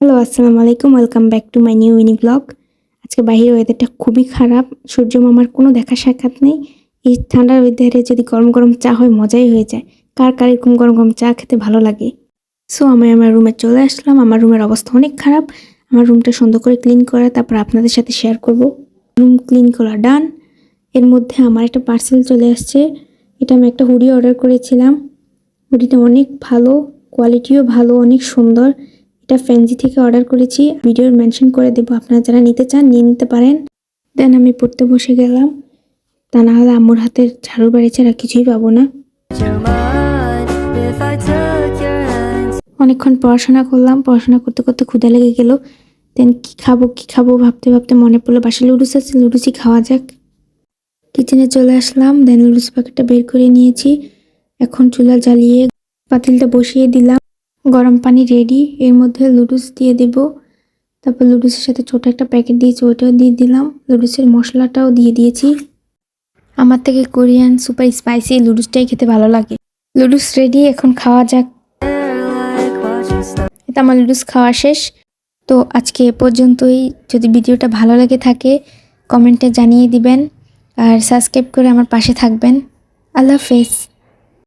Hello, আসসালামু আলাইকুম। Welcome back to my new mini blog. আজকে বাহিরের ওয়েদারটা খুবই খারাপ। সূর্য মামার কোনো দেখা সাক্ষাৎ নেই। এই ঠান্ডার ওয়েদারে যদি গরম গরম চা হয় মজাই হয়ে যায়। কার কার এরকম গরম গরম চা খেতে ভালো লাগে? সো আমি আমার রুমে চলে আসলাম। আমার রুমের অবস্থা অনেক খারাপ। আমার রুমটা সুন্দর করে ক্লিন করা, তারপর আপনাদের সাথে শেয়ার করব। রুম ক্লিন করা ডান। এর মধ্যে আমার একটা পার্সেল চলে আসছে। এটা আমি একটা হুডি অর্ডার করেছিলাম। হুডিটা অনেক ভালো, কোয়ালিটিও ভালো, অনেক সুন্দর। এটা ফ্যান্সি থেকে অর্ডার করেছি। ভিডিওর মেনশন করে দেবো, আপনারা যারা নিতে চান নিয়ে নিতে পারেন। দেন আমি পড়তে বসে গেলাম, তা না হলে আম্মুর হাতের ঝাড়ু বাড়ি ছাড়া কিছুই পাবো না। অনেকক্ষণ পড়াশোনা করলাম, পড়াশোনা করতে করতে ক্ষুধা লেগে গেল। দেন কি খাবো ভাবতে ভাবতে মনে পড়লো বাসায় লুডুস আছে, লুডুসই খাওয়া যাক। কিচেনে চলে আসলাম, দেন লুডুস প্যাকেটটা বের করে নিয়েছি। এখন চুলা জ্বালিয়ে পাতিলটা বসিয়ে দিলাম। গরম পানি রেডি, এর মধ্যে লুডুস দিয়ে দেব। তারপর লুডুসের সাথে ছোট একটা প্যাকেট দিয়েছি, ওইটাও দিয়ে দিলাম। লুডুসের মশলাটাও দিয়ে দিয়েছি। আমার থেকে কোরিয়ান সুপার স্পাইসি লুডুসটাই খেতে ভালো লাগে। লুডুস রেডি, এখন খাওয়া যাক। এটা আমার লুডুস খাওয়া শেষ। তো আজকে এ পর্যন্তই। যদি ভিডিওটা ভালো লেগে থাকে কমেন্টে জানিয়ে দিবেন, আর সাবস্ক্রাইব করে আমার পাশে থাকবেন। আল্লাহ হাফেজ।